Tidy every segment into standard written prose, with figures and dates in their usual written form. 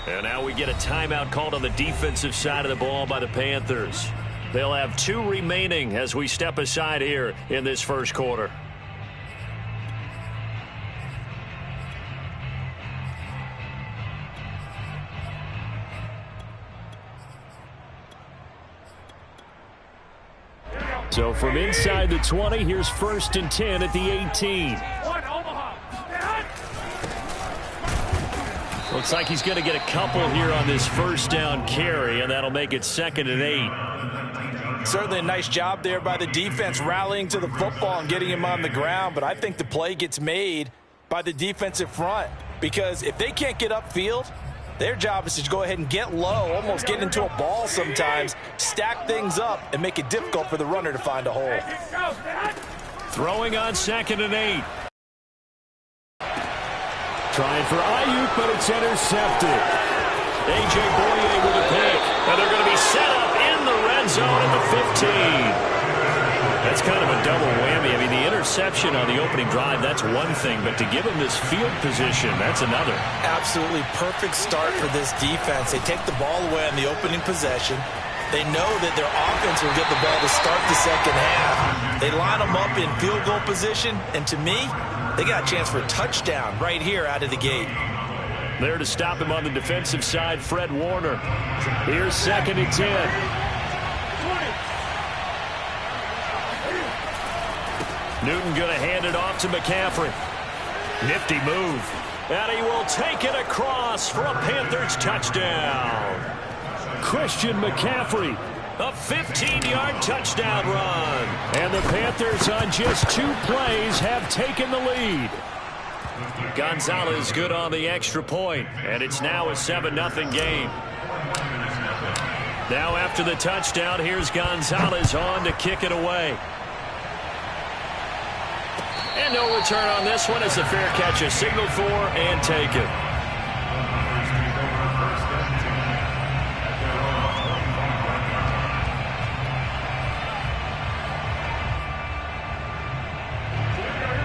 And now we get a timeout called on the defensive side of the ball by the Panthers. They'll have 2 remaining as we step aside here in this first quarter. So from inside the 20, here's 1st and 10 at the 18. Looks like he's going to get a couple here on this first down carry, and that'll make it 2nd and 8. Certainly a nice job there by the defense rallying to the football and getting him on the ground, but I think the play gets made by the defensive front because if they can't get upfield, their job is to go ahead and get low, almost get into a ball sometimes, stack things up, and make it difficult for the runner to find a hole. Throwing on 2nd and 8. Trying for Ayuk, but it's intercepted. A.J. Bouye with a pick. And they're going to be set up in the red zone at the 15. That's kind of a double whammy. I mean, the interception on the opening drive, that's one thing. But to give him this field position, that's another. Absolutely perfect start for this defense. They take the ball away on the opening possession. They know that their offense will get the ball to start the second half. They line them up in field goal position. And to me, they got a chance for a touchdown right here out of the gate. There to stop him on the defensive side, Fred Warner. Here's 2nd and 10. Newton going to hand it off to McCaffrey. Nifty move. And he will take it across for a Panthers touchdown. Christian McCaffrey, a 15-yard touchdown run. And the Panthers on just 2 plays have taken the lead. Gonzalez good on the extra point, and it's now a 7-0 game. Now after the touchdown, here's Gonzalez on to kick it away. And no return on this one. It's a fair catch, a signal for, and take it.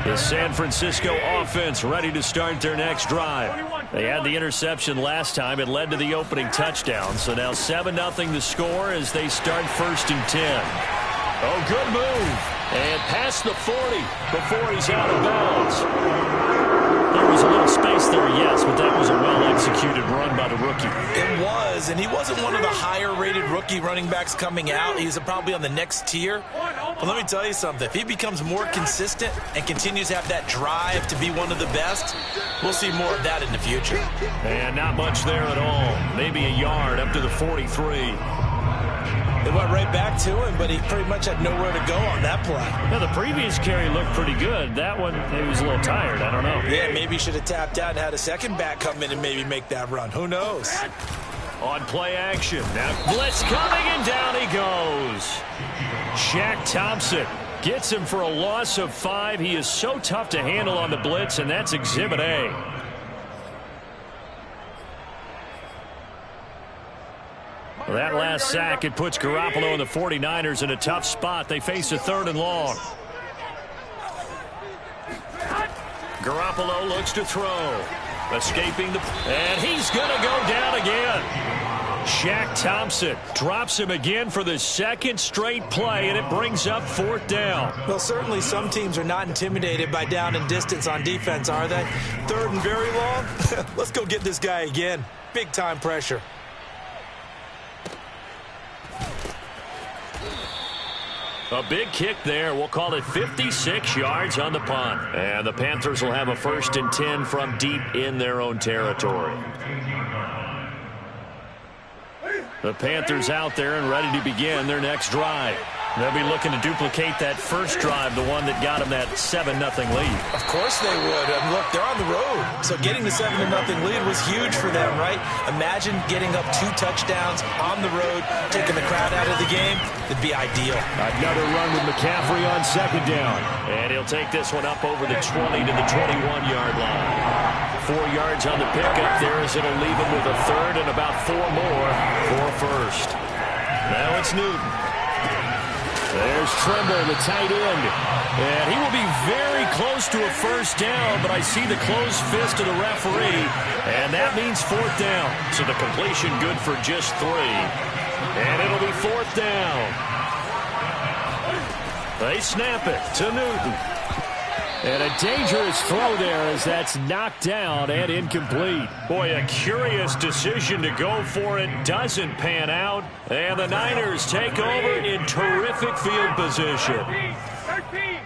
The San Francisco offense ready to start their next drive. They had the interception last time. It led to the opening touchdown. So now 7-0 the score as they start 1st and 10. Oh, good move. And past the 40 before he's out of bounds. There was a little space there, yes, but that was a well-executed run by the rookie. It was, and he wasn't one of the higher-rated rookie running backs coming out. He's probably on the next tier. But let me tell you something. If he becomes more consistent and continues to have that drive to be one of the best, we'll see more of that in the future. And not much there at all. Maybe a yard up to the 43. It went right back to him, but he pretty much had nowhere to go on that play. Now, the previous carry looked pretty good. That one, he was a little tired. I don't know. Yeah, maybe he should have tapped out and had a second back come in and maybe make that run. Who knows? On play action. Now, blitz coming, and down he goes. Shaq Thompson gets him for a loss of 5. He is so tough to handle on the blitz, and that's Exhibit A. Well, that last sack, it puts Garoppolo and the 49ers in a tough spot. They face a 3rd and long. Garoppolo looks to throw. Escaping the... And he's going to go down again. Shaq Thompson drops him again for the 2nd straight play, and it brings up 4th down. Well, certainly some teams are not intimidated by down and distance on defense, are they? 3rd and very long? Let's go get this guy again. Big-time pressure. A big kick there. We'll call it 56 yards on the punt. And the Panthers will have a 1st and 10 from deep in their own territory. The Panthers out there and ready to begin their next drive. They'll be looking to duplicate that first drive, the one that got them that 7-0 lead. Of course they would. Look, they're on the road. So getting the 7-0 lead was huge for them, right? Imagine getting up 2 touchdowns on the road, taking the crowd out of the game. It'd be ideal. Another run with McCaffrey on 2nd down. And he'll take this one up over the 20 to the 21-yard line. 4 yards on the pickup there as it'll leave him with a 3rd and about 4 more for a 1st. Now it's Newton. There's Trimble, the tight end. And he will be very close to a first down, but I see the closed fist of the referee, and that means fourth down. So the completion good for just 3. And it'll be fourth down. They snap it to Newton. And a dangerous throw there as that's knocked down and incomplete. Boy, a curious decision to go for it. Doesn't pan out. And the Niners take over in terrific field position. 13.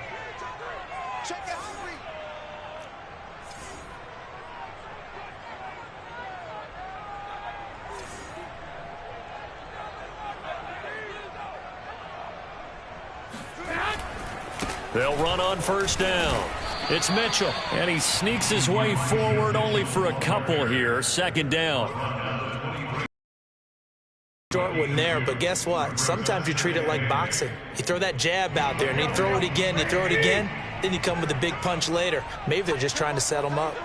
They'll run on first down. It's Mitchell, and he sneaks his way forward only for a couple here. Second down. Short one there, but guess what? Sometimes you treat it like boxing. You throw that jab out there, and you throw it again, then you come with a big punch later. Maybe they're just trying to set them up.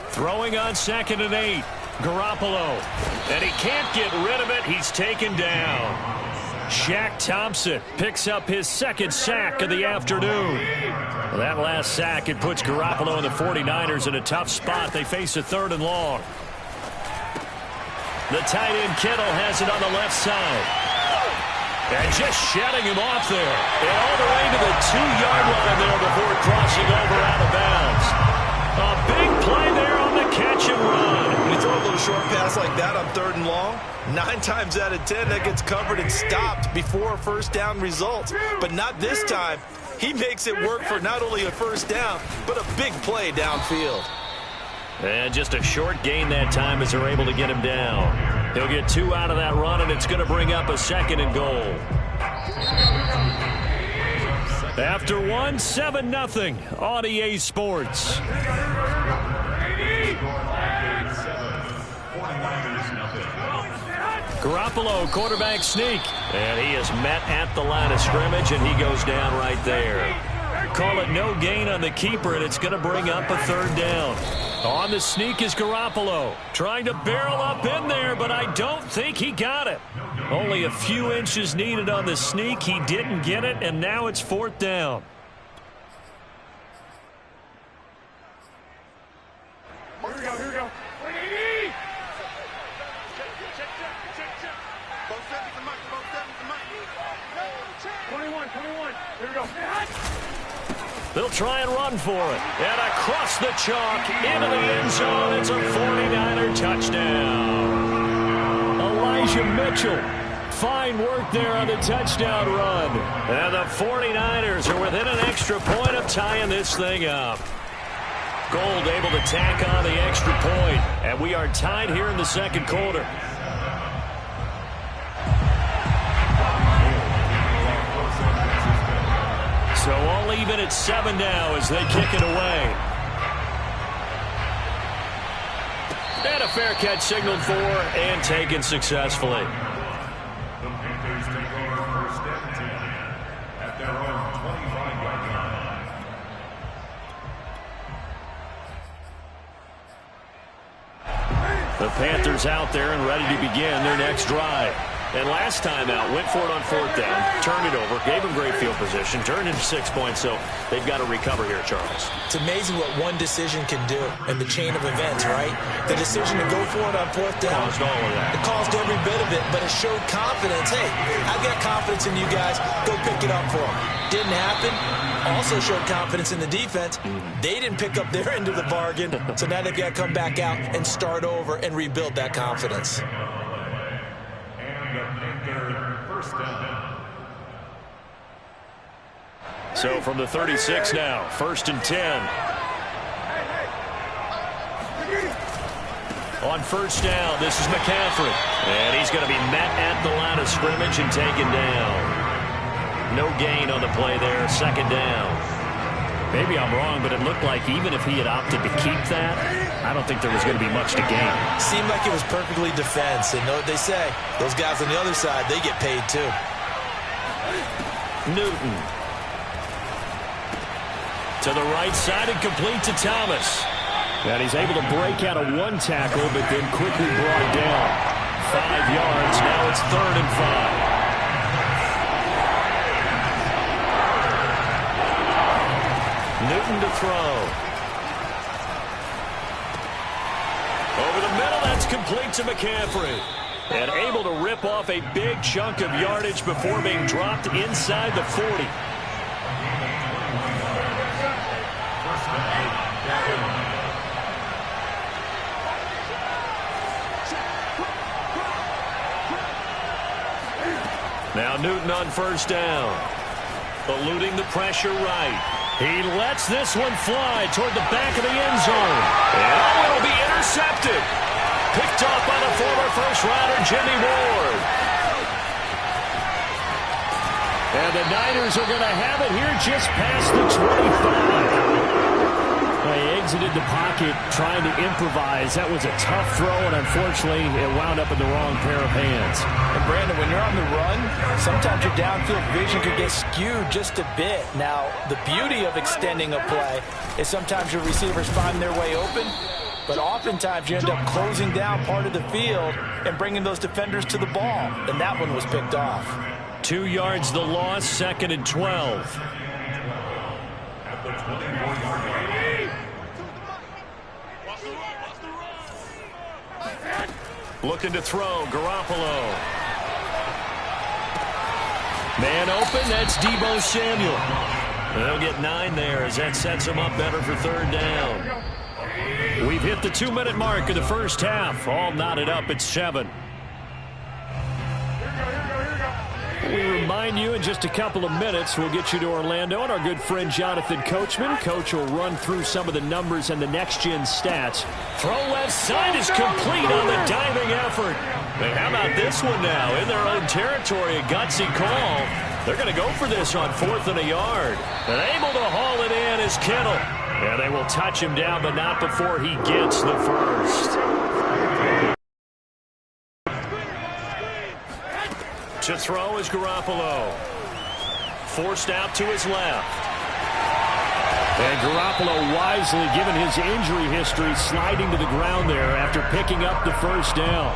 Throwing on 2nd and 8. Garoppolo. And he can't get rid of it. He's taken down. Shaq Thompson picks up his second sack of the afternoon. Well, that last sack, it puts Garoppolo and the 49ers in a tough spot. They face a 3rd and long. The tight end Kittle has it on the left side. And just shedding him off there. And all the way to the 2-yard line there before crossing over out of bounds. A big play there on the catch and run. When you throw a little short pass like that on 3rd and long, 9 times out of 10 that gets covered and stopped before a first down result. But not this time. He makes it work for not only a first down, but a big play downfield. And just a short gain that time as they're able to get him down. He'll get 2 out of that run, and it's going to bring up a 2nd and goal. After 1, 7-0 on EA Sports. Garoppolo, quarterback sneak. And he is met at the line of scrimmage, and he goes down right there. Call it no gain on the keeper, and it's going to bring up a 3rd down. On the sneak is Garoppolo. Trying to barrel up in there, but I don't think he got it. Only a few inches needed on the sneak. He didn't get it, and now it's 4th down. Here we go. 21. Here we go. They'll try and run for it. And across the chalk, into the end zone. It's a 49er touchdown. Elijah Mitchell. Fine work there on the touchdown run. And the 49ers are within an extra point of tying this thing up. Gold able to tack on the extra point. And we are tied here in the second quarter. So all even at 7 now as they kick it away. And a fair catch signaled for and taken successfully. The Panthers take over first and 10 at their own 25-yard line. The Panthers out there and ready to begin their next drive. And last time out, went for it on 4th down, turned it over, gave them great field position, turned into 6 points, so they've got to recover here, Charles. It's amazing what one decision can do in the chain of events, right? The decision to go for it on 4th down. Caused all of that. It caused every bit of it, but it showed confidence. Hey, I've got confidence in you guys. Go pick it up for them. Didn't happen. Also showed confidence in the defense. They didn't pick up their end of the bargain, so now they've got to come back out and start over and rebuild that confidence. So from the 36 now, 1st and 10. On 1st down, this is McCaffrey. And he's going to be met at the line of scrimmage and taken down. No gain on the play there, 2nd down. Maybe I'm wrong, but it looked like even if he had opted to keep that, I don't think there was going to be much to gain. Seemed like it was perfectly defense, and know what they say. Those guys on the other side, they get paid too. Newton. To the right side and complete to Thomas. And he's able to break out of 1 tackle, but then quickly brought down. 5 yards, now it's 3rd and 5. Newton to throw. Over the middle, that's complete to McCaffrey. And able to rip off a big chunk of yardage before being dropped inside the 40. Now Newton on first down. Eluding the pressure right. He lets this one fly toward the back of the end zone. And it'll be intercepted. Picked off by the former first-rounder Jimmy Ward. And the Niners are going to have it here just past the 25. They exited the pocket trying to improvise. That was a tough throw, and unfortunately, it wound up in the wrong pair of hands. And Brandon, when you're on the run, sometimes your downfield vision could get skewed just a bit. Now, the beauty of extending a play is sometimes your receivers find their way open, but oftentimes you end up closing down part of the field and bringing those defenders to the ball. And that one was picked off. 2 yards the loss, 2nd and 12. Looking to throw, Garoppolo. Man open, that's Deebo Samuel. They'll get 9 there as that sets them up better for 3rd down. We've hit the 2-minute mark of the first half. All knotted up at 7. We remind you in just a couple of minutes we'll get you to Orlando and our good friend Jonathan Coachman. Coach will run through some of the numbers and the next-gen stats. Throw left side is complete on the diving effort. And how about this one now? In their own territory, a gutsy call. They're going to go for this on 4th and a yard. And able to haul it in is Kittle. And they will touch him down, but not before he gets the first. To throw is Garoppolo. Forced out to his left. And Garoppolo wisely, given his injury history, sliding to the ground there after picking up the first down.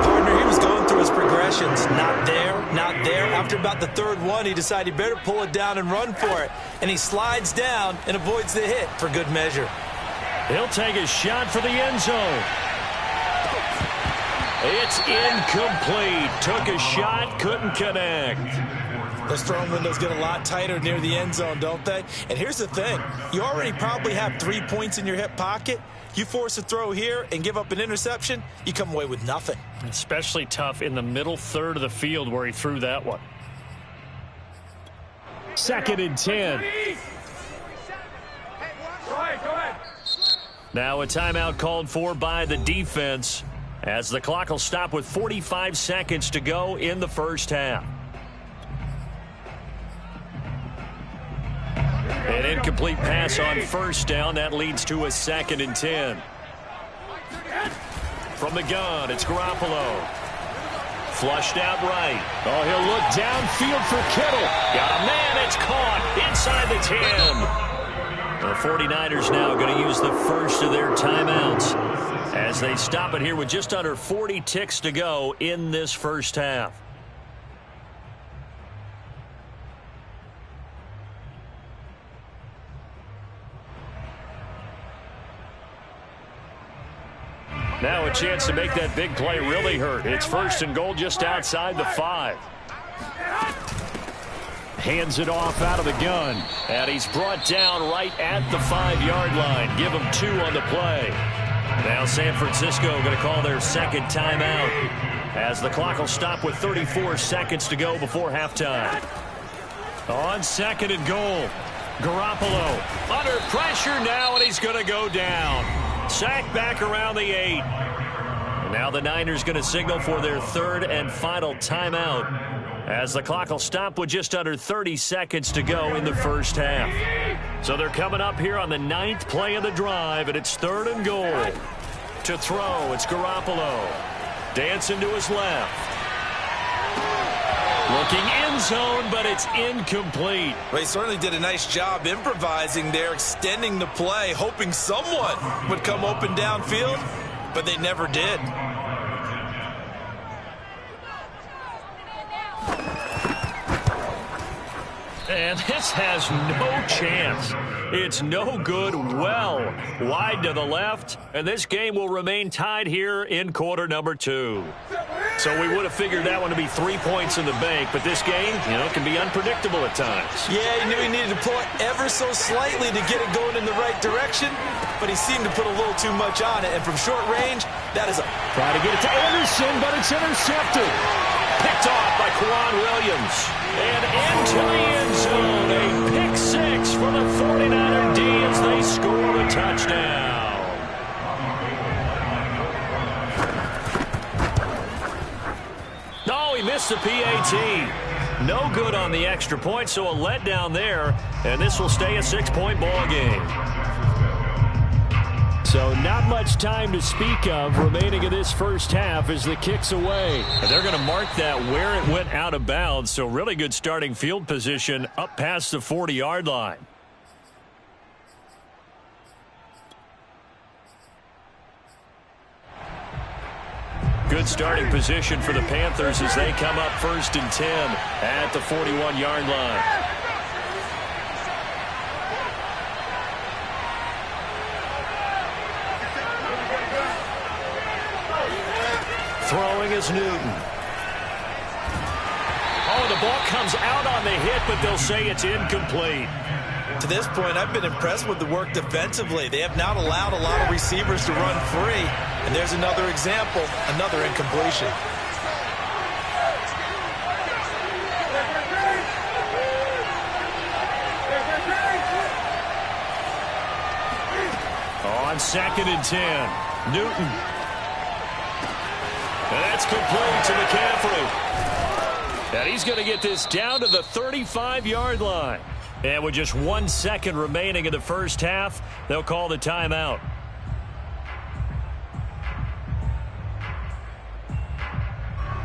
Partner, he was going through his progressions. Not there, not there. After about the 3rd one, he decided he better pull it down and run for it. And he slides down and avoids the hit for good measure. He'll take a shot for the end zone. It's incomplete. Took a shot, couldn't connect. Those throwing windows get a lot tighter near the end zone, don't they? And here's the thing. You already probably have 3 points in your hip pocket. You force a throw here and give up an interception, you come away with nothing. Especially tough in the middle third of the field where he threw that one. 2nd and 10. Now a timeout called for by the defense, as the clock will stop with 45 seconds to go in the first half. An incomplete pass on first down. That leads to a 2nd and 10. From the gun, it's Garoppolo. Flushed out right. Oh, he'll look downfield for Kittle. Got a man, it's caught inside the 10. The 49ers now going to use the first of their timeouts as they stop it here with just under 40 ticks to go in this first half. Now a chance to make that big play really hurt. It's 1st and goal just outside the 5. Hands it off out of the gun. And he's brought down right at the 5-yard line. Give him 2 on the play. Now San Francisco going to call their 2nd timeout as the clock will stop with 34 seconds to go before halftime. On 2nd and goal, Garoppolo under pressure now, and he's going to go down. Sacked back around the 8. And now the Niners going to signal for their 3rd and final timeout as the clock will stop with just under 30 seconds to go in the first half. So they're coming up here on the 9th play of the drive, and it's 3rd and goal. To throw, it's Garoppolo. Dancing to his left. Looking end zone, but it's incomplete. Well, he certainly did a nice job improvising there, extending the play, hoping someone would come open downfield, but they never did. And this has no chance. It's no good, well wide to the left, and this game will remain tied here in quarter number 2. So we would have figured that one to be 3 points in the bank, but this game, can be unpredictable at times. Yeah, he knew he needed to pull it ever so slightly to get it going in the right direction, but he seemed to put a little too much on it, and from short range, that is a... Try to get it to Anderson, but it's intercepted. Picked off by Kwan Williams. And into the end zone. A pick 6 for the 49er D as they score a touchdown. No, he missed the PAT. No good on the extra point, so a letdown there. And this will stay a 6-point ball game. So not much time to speak of remaining in this first half as the kick's away. And they're going to mark that where it went out of bounds. So really good starting field position up past the 40-yard line. Good starting position for the Panthers as they come up 1st and 10 at the 41-yard line. Throwing is Newton. Oh, the ball comes out on the hit, but they'll say it's incomplete. To this point, I've been impressed with the work defensively. They have not allowed a lot of receivers to run free. And there's another example, another incompletion. On 2nd and 10, Newton. And that's complete to McCaffrey. And he's going to get this down to the 35-yard line. And with just 1 second remaining in the first half, they'll call the timeout.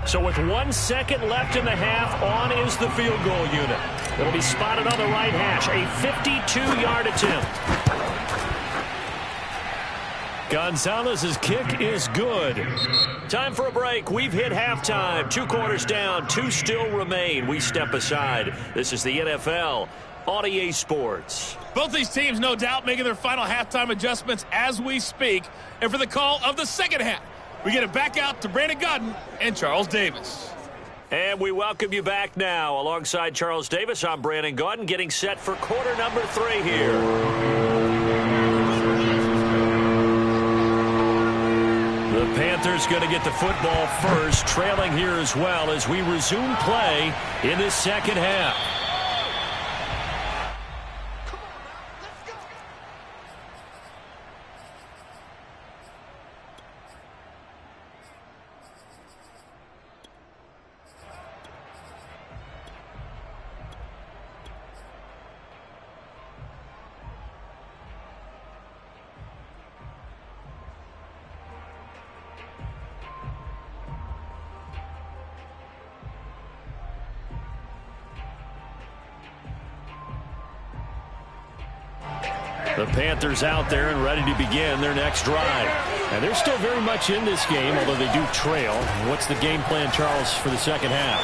So with 1 second left in the half, on is the field goal unit. It'll be spotted on the right hash. A 52-yard attempt. Gonzalez's kick is good. Time for a break. We've hit halftime. 2 quarters down. 2 still remain. We step aside. This is the NFL on EA Sports. Both these teams, no doubt, making their final halftime adjustments as we speak. And for the call of the second half, we get it back out to Brandon Gaudin and Charles Davis. And we welcome you back now. Alongside Charles Davis, I'm Brandon Gaudin, getting set for quarter number 3 here. The Panthers going to get the football first, trailing here as well as we resume play in this second half. The Panthers out there and ready to begin their next drive. And they're still very much in this game, although they do trail. What's the game plan, Charles, for the second half?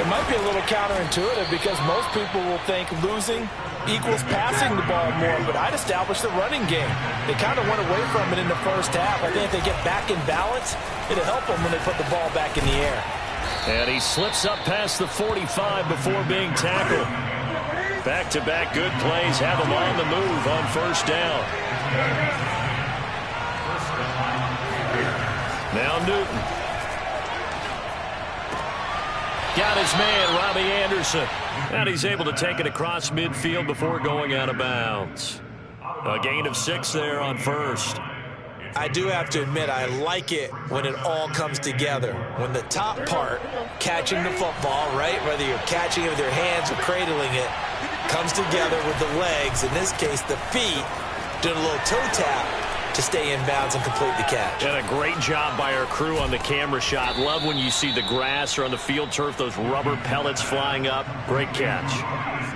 It might be a little counterintuitive because most people will think losing equals passing the ball more, but I'd establish the running game. They kind of went away from it in the first half. I think if they get back in balance, it'll help them when they put the ball back in the air. And he slips up past the 45 before being tackled. Back-to-back good plays have him on the move on first down. Now Newton. Got his man, Robbie Anderson. And he's able to take it across midfield before going out of bounds. A gain of 6 there on first. I do have to admit, I like it when it all comes together. When the top part, catching the football, right, whether you're catching it with your hands or cradling it, comes together with the legs, in this case the feet, doing a little toe tap to stay in bounds and complete the catch. And a great job by our crew on the camera shot. Love when you see the grass or on the field turf, those rubber pellets flying up. Great catch.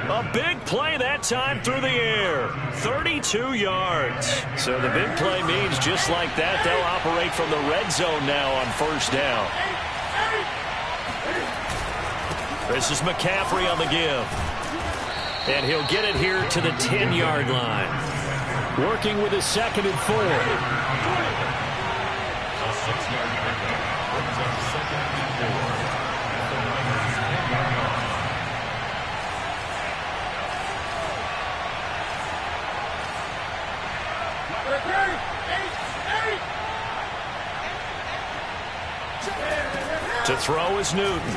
A big play that time through the air. 32 yards. So the big play means just like that, they'll operate from the red zone now on first down. This is McCaffrey on the give. And he'll get it here to the 10-yard line. Working with his 2nd and 4. A 6-yard pickup brings up 2nd and 4 at the Niners' 10-yard line. To throw is Newton.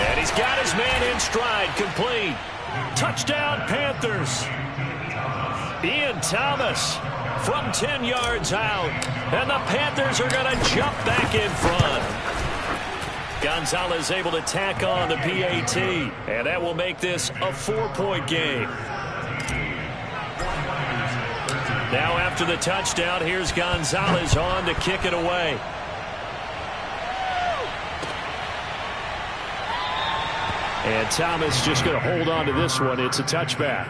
And he's got his man in stride, complete. Touchdown, Panthers. Ian Thomas from 10 yards out. And the Panthers are going to jump back in front. Gonzalez able to tack on the PAT. And that will make this a 4-point game. Now after the touchdown, here's Gonzalez on to kick it away. And Thomas just going to hold on to this one. It's a touchback.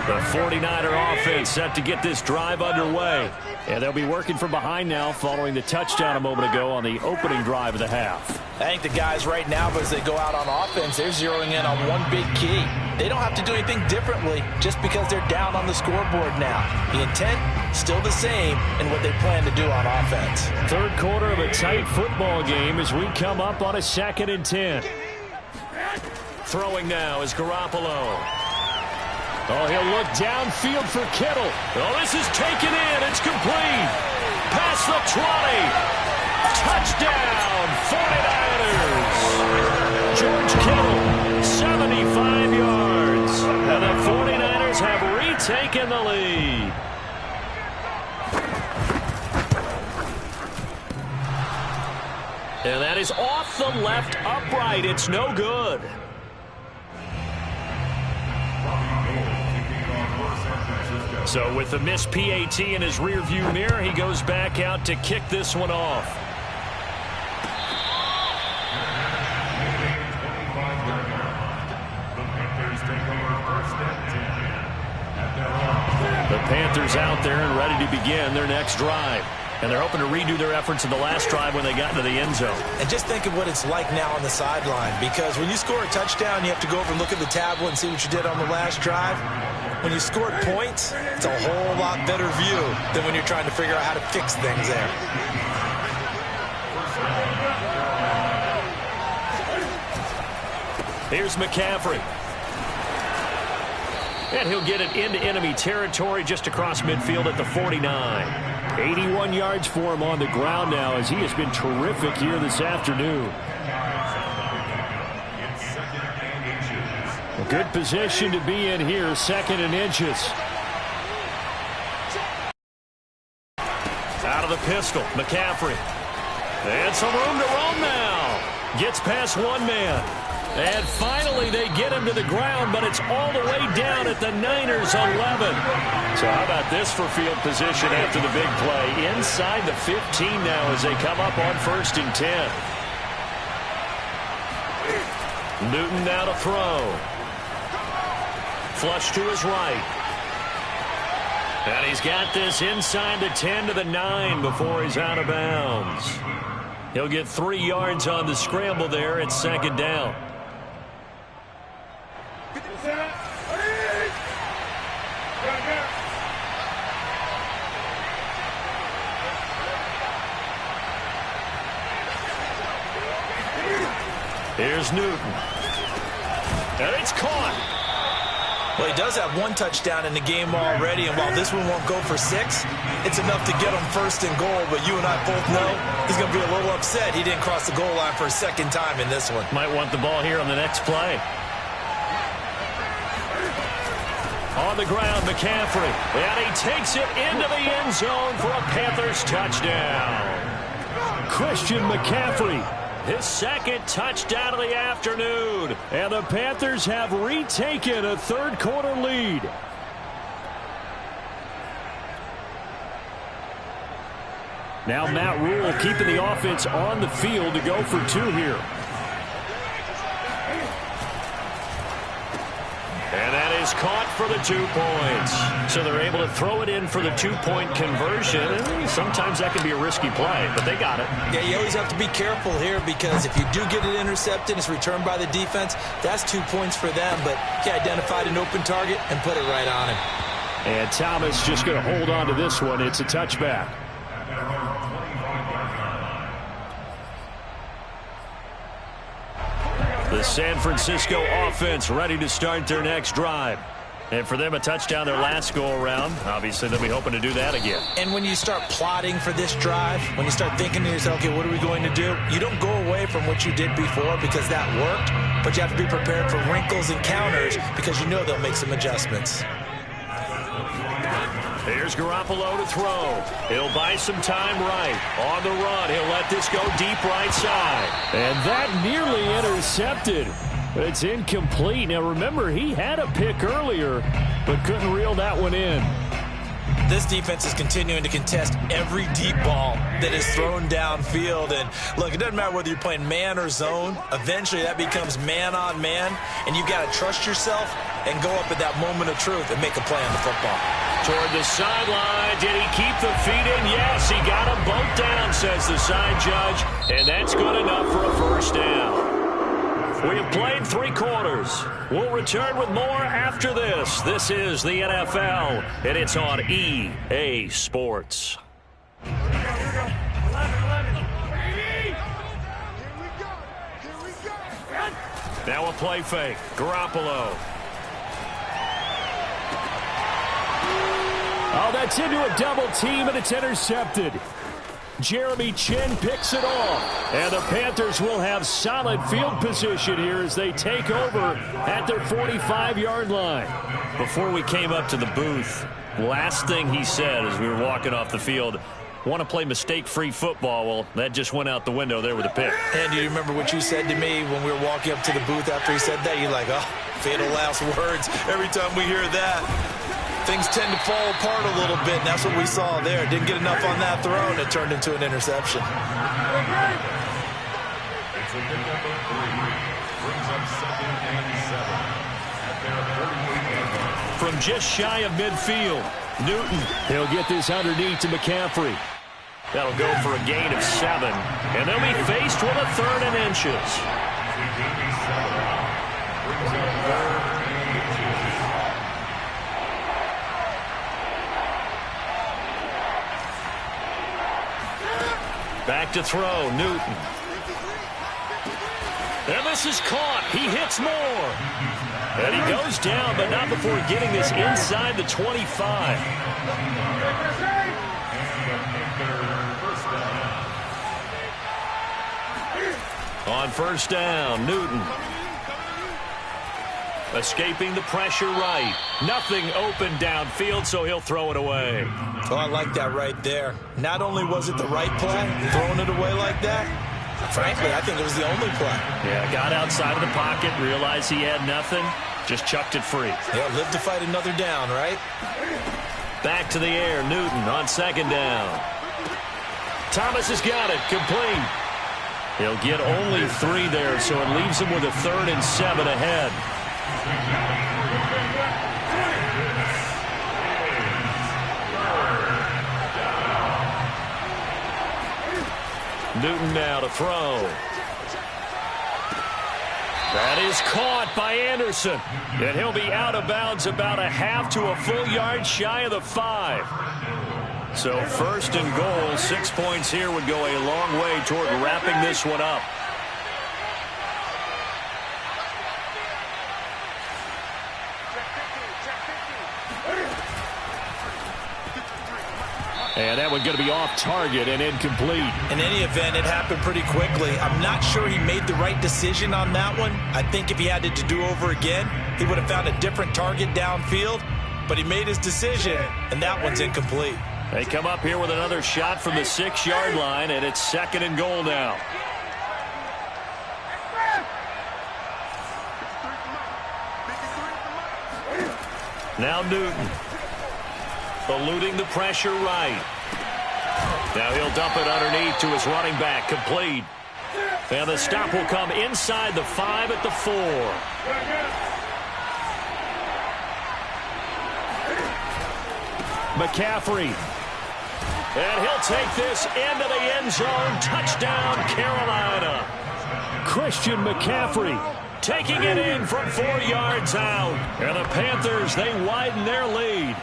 The 49er offense set to get this drive underway. And they'll be working from behind now following the touchdown a moment ago on the opening drive of the half. I think the guys right now, as they go out on offense, they're zeroing in on one big key. They don't have to do anything differently just because they're down on the scoreboard now. The intent, still the same in what they plan to do on offense. Third quarter of a tight football game as we come up on a 2nd and 10. Throwing now is Garoppolo. Oh, he'll look downfield for Kittle. Oh, this is taken in. It's complete. Past the 20. Touchdown, 49ers. George Kittle, 75 yards. And the 49ers have retaken the lead. And that is off the left upright. It's no good. So with the missed PAT in his rearview mirror, he goes back out to kick this one off. The Panthers out there and ready to begin their next drive. And they're hoping to redo their efforts in the last drive when they got into the end zone. And just think of what it's like now on the sideline, because when you score a touchdown, you have to go over and look at the tablet and see what you did on the last drive. When you scored points, it's a whole lot better view than when you're trying to figure out how to fix things there. Here's McCaffrey. And he'll get it into enemy territory just across midfield at the 49. 81 yards for him on the ground now as he has been terrific here this afternoon. A good position to be in here, 2nd and inches. Out of the pistol, McCaffrey. And some room to roam now. Gets past one man. And finally they get him to the ground, but it's all the way down at the Niners' 11. So how about this for field position after the big play? Inside the 15 now as they come up on 1st and 10. Newton now to throw. Flush to his right. And he's got this inside the 10 to the 9 before he's out of bounds. He'll get 3 yards on the scramble there at 2nd down. Here's Newton. And it's caught. Well, he does have one touchdown in the game already, and while this one won't go for 6, it's enough to get him 1st and goal. But you and I both know he's going to be a little upset he didn't cross the goal line for a 2nd time in this one. Might want the ball here on the next play. On the ground, McCaffrey. And he takes it into the end zone for a Panthers touchdown. Christian McCaffrey. His 2nd touchdown of the afternoon. And the Panthers have retaken a 3rd quarter lead. Now Matt Rule keeping the offense on the field to go for 2 here. And that is is caught for the 2 points. So they're able to throw it in for the 2-point conversion. Sometimes that can be a risky play, but they got it. Yeah, you always have to be careful here because if you do get it intercepted, it's returned by the defense. That's 2 points for them, but he identified an open target and put it right on him. And Thomas just going to hold on to this one. It's a touchback. The San Francisco offense ready to start their next drive. And for them, a touchdown their last go-around. Obviously, they'll be hoping to do that again. And when you start plotting for this drive, when you start thinking to yourself, okay, what are we going to do? You don't go away from what you did before because that worked, but you have to be prepared for wrinkles and counters because you know they'll make some adjustments. Here's Garoppolo to throw. He'll buy some time right. On the run, he'll let this go deep right side. And that nearly intercepted. It's incomplete. Now, remember, he had a pick earlier, but couldn't reel that one in. This defense is continuing to contest every deep ball that is thrown downfield. And, look, it doesn't matter whether you're playing man or zone. Eventually, that becomes man-on-man, and you've got to trust yourself and go up at that moment of truth and make a play on the football. Toward the sideline. Did he keep the feet in? Yes, he got them both down, says the side judge. And that's good enough for a first down. We have played 3 quarters. We'll return with more after this. This is the NFL, and it's on EA Sports. Now a play fake. Garoppolo. Oh, that's into a double team, and it's intercepted. Jeremy Chin picks it off. And the Panthers will have solid field position here as they take over at their 45-yard line. Before we came up to the booth, last thing he said as we were walking off the field, want to play mistake-free football. Well, that just went out the window there with a pick. And do you remember what you said to me when we were walking up to the booth after he said that? You're like, oh, fatal last words. Every time we hear that, things tend to fall apart a little bit, and that's what we saw there. Didn't get enough on that throw, and it turned into an interception. It's a pickup of 3. Brings up 2nd and 7 at their 38-yard line. From just shy of midfield, Newton, he'll get this underneath to McCaffrey. That'll go for a gain of 7, and they'll be faced with a 3rd and inches. Brings up 3rd and inches. Back to throw, Newton. And this is caught. He hits more. And he goes down, but not before getting this inside the 25. On first down, Newton. Escaping the pressure right. Nothing open downfield, so he'll throw it away. Oh, I like that right there. Not only was it the right play, throwing it away like that, frankly, I think it was the only play. Yeah, got outside of the pocket, realized he had nothing, just chucked it free. Yeah, live to fight another down, right? Back to the air, Newton on 2nd down. Thomas has got it, complete. He'll get only 3 there, so it leaves him with a 3rd and 7 ahead. Newton now to throw. That is caught by Anderson. And he'll be out of bounds about a half to a full yard shy of the 5. So 1st and goal, 6 points here would go a long way toward wrapping this one up. And that one's going to be off target and incomplete. In any event, it happened pretty quickly. I'm not sure he made the right decision on that one. I think if he had it to do over again, he would have found a different target downfield. But he made his decision, and that one's incomplete. They come up here with another shot from the 6-yard line, and it's 2nd and goal now. Now Newton. Eluding the pressure right. Now he'll dump it underneath to his running back, complete. And the stop will come inside the 5 at the 4. McCaffrey. And he'll take this into the end zone. Touchdown, Carolina. Christian McCaffrey taking it in from 4 yards out. And the Panthers, they widen their lead.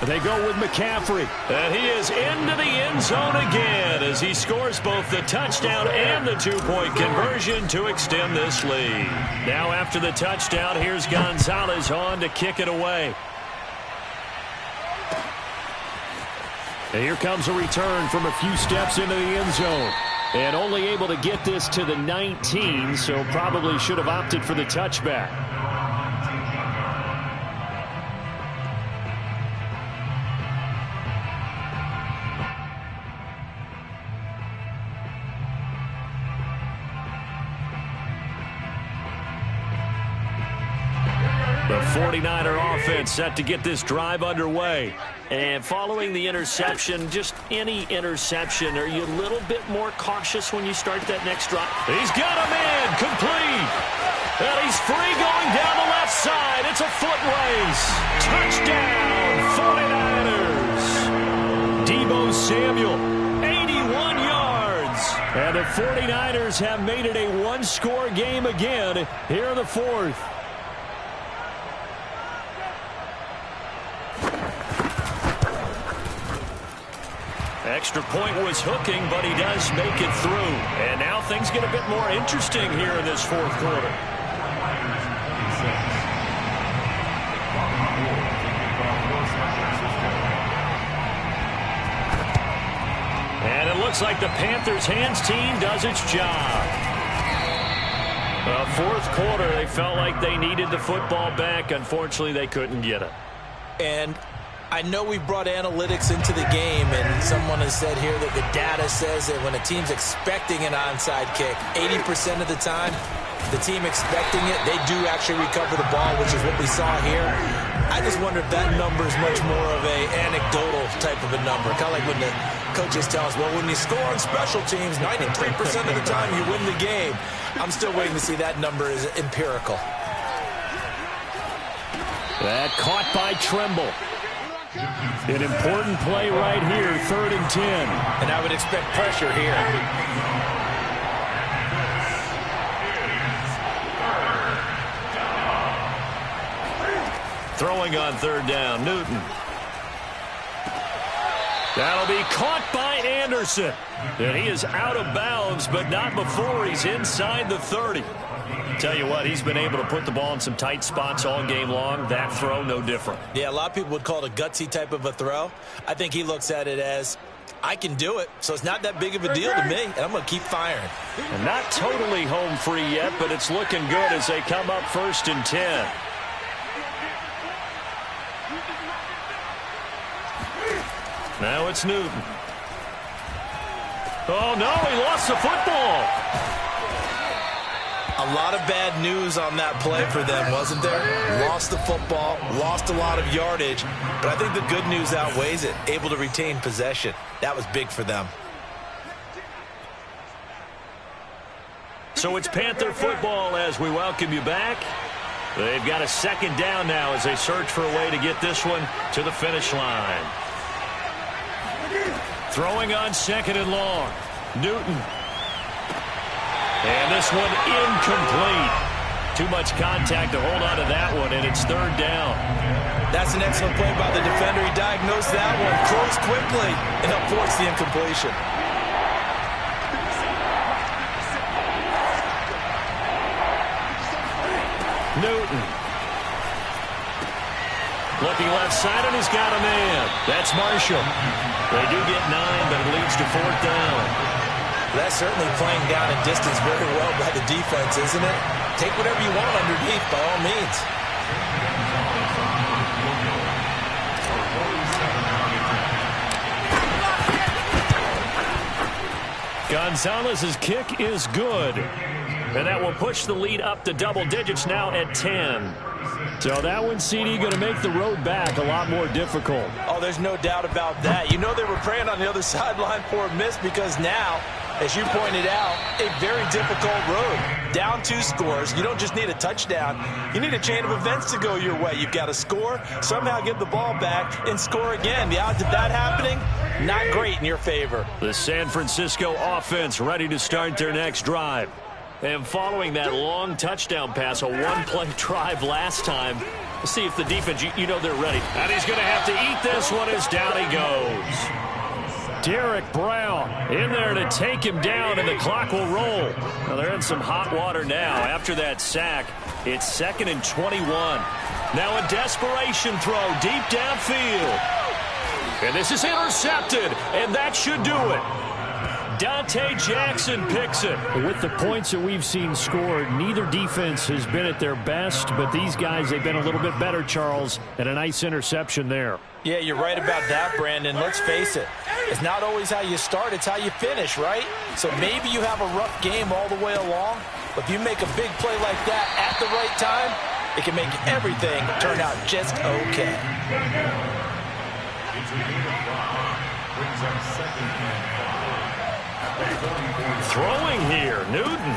They go with McCaffrey. And he is into the end zone again as he scores both the touchdown and the two-point conversion to extend this lead. Now after the touchdown, here's Gonzalez on to kick it away. And here comes a return from a few steps into the end zone. And only able to get this to the 19, so probably should have opted for the touchback. The 49er offense set to get this drive underway. And following the interception, just any interception, are you a little bit more cautious when you start that next drive? He's got a man complete. And he's free going down the left side. It's a foot race. Touchdown, 49ers. Deebo Samuel, 81 yards. And the 49ers have made it a one-score game again here in the fourth. Extra point was hooking, but he does make it through. And now things get a bit more interesting here in this fourth quarter. And it looks like the Panthers' hands team does its job. Fourth quarter, they felt like they needed the football back. Unfortunately, they couldn't get it. And I know we brought analytics into the game, and someone has said here that the data says that when a team's expecting an onside kick, 80% of the time, the team expecting it, they do actually recover the ball, which is what we saw here. I just wonder if that number is much more of a anecdotal type of a number. Kind of like when the coaches tell us, well, when you score on special teams, 93% of the time you win the game. I'm still waiting to see that number is empirical. That caught by Tremble. An important play right here, 3rd and 10. And I would expect pressure here. Throwing on 3rd down, Newton. That'll be caught by Anderson. And he is out of bounds, but not before he's inside the 30. Tell you what, he's been able to put the ball in some tight spots all game long. That throw, no different. Yeah, a lot of people would call it a gutsy type of a throw. I think he looks at it as, I can do it, so it's not that big of a deal to me, and I'm going to keep firing. And not totally home free yet, but it's looking good as they come up 1st and 10. Now it's Newton. Oh, no, he lost the football. A lot of bad news on that play for them, wasn't there? Lost the football, lost a lot of yardage, but I think the good news outweighs it. Able to retain possession. That was big for them. So it's Panther football as we welcome you back. They've got a 2nd down now as they search for a way to get this one to the finish line. Throwing on 2nd and long. Newton. And this one incomplete. Too much contact to hold on to that one, and it's 3rd down. That's an excellent play by the defender. He diagnosed that one, closed quickly, and helped force the incompletion. Newton. Looking left side, and he's got a man. That's Marshall. They do get 9, but it leads to 4th down. That's certainly playing down in distance very well by the defense, isn't it? Take whatever you want underneath, by all means. Gonzalez's kick is good. And that will push the lead up to double digits now at 10. So that one, CD, going to make the road back a lot more difficult. Oh, there's no doubt about that. You know they were praying on the other sideline for a miss because now as you pointed out, a very difficult road. Down 2 scores. You don't just need a touchdown. You need a chain of events to go your way. You've got to score, somehow get the ball back, and score again. The odds of that happening, not great in your favor. The San Francisco offense ready to start their next drive. And following that long touchdown pass, a one-play drive last time, let's see if the defense, you know they're ready. And he's going to have to eat this one as down he goes. Derek Brown in there to take him down, and the clock will roll. Now they're in some hot water now. After that sack, it's 2nd and 21. Now a desperation throw deep downfield. And this is intercepted, and that should do it. Dante Jackson picks it. With the points that we've seen scored, neither defense has been at their best, but these guys, they've been a little bit better, Charles, and a nice interception there. Yeah, you're right about that, Brandon. Let's face it. It's not always how you start, it's how you finish, right? So maybe you have a rough game all the way along, but if you make a big play like that at the right time, it can make everything turn out just okay. Throwing here, Newton.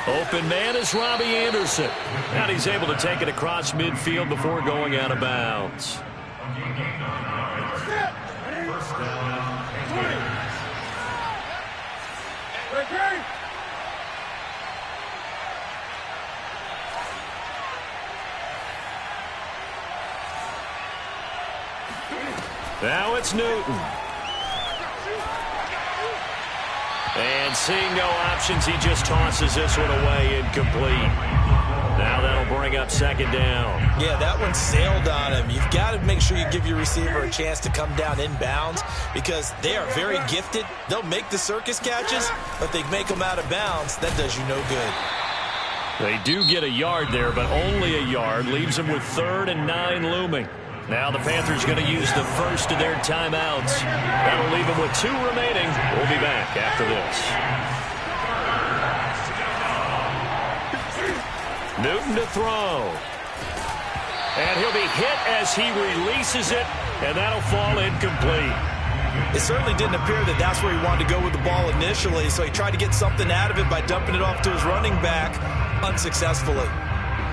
Open man is Robbie Anderson. And he's able to take it across midfield before going out of bounds. Now it's Newton. And seeing no options, he just tosses this one away incomplete. Now that'll bring up 2nd down. Yeah, that one sailed on him. You've got to make sure you give your receiver a chance to come down inbounds because they are very gifted. They'll make the circus catches, but they make them out of bounds. That does you no good. They do get a yard there, but only a yard. Leaves them with 3rd and 9 looming. Now the Panthers going to use the first of their timeouts. That'll leave them with 2 remaining. We'll be back after this. Newton to throw. And he'll be hit as he releases it, and that'll fall incomplete. It certainly didn't appear that that's where he wanted to go with the ball initially, so he tried to get something out of it by dumping it off to his running back unsuccessfully.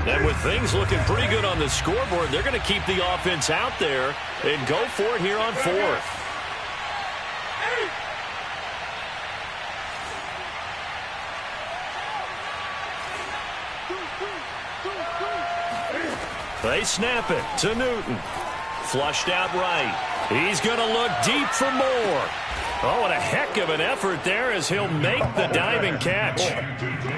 And with things looking pretty good on the scoreboard, they're going to keep the offense out there and go for it here on 4th. They snap it to Newton. Flushed out right. He's going to look deep for more. Oh, what a heck of an effort there as he'll make the diving catch.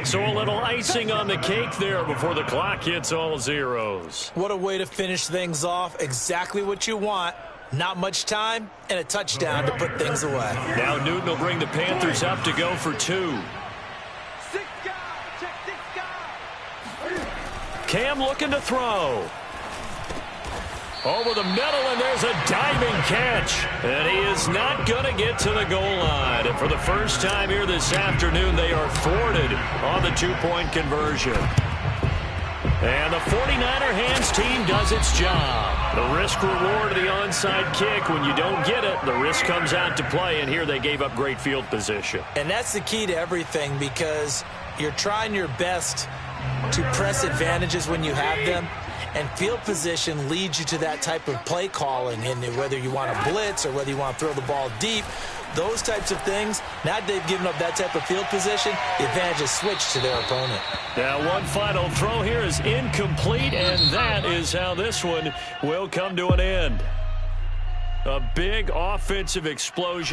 So a little icing on the cake there before the clock hits all zeros. What a way to finish things off. Exactly what you want. Not much time and a touchdown to put things away. Now Newton will bring the Panthers up to go for 2. Cam looking to throw. Over the middle, and there's a diving catch. And he is not going to get to the goal line. And for the first time here this afternoon, they are thwarted on the 2-point conversion. And the 49er hands team does its job. The risk-reward of the onside kick. When you don't get it, the risk comes out to play. And here they gave up great field position. And that's the key to everything because you're trying your best to press advantages when you have them. And field position leads you to that type of play calling. And whether you want to blitz or whether you want to throw the ball deep, those types of things, now they've given up that type of field position, the advantage is switched to their opponent. Now one final throw here is incomplete, and that is how this one will come to an end. A big offensive explosion.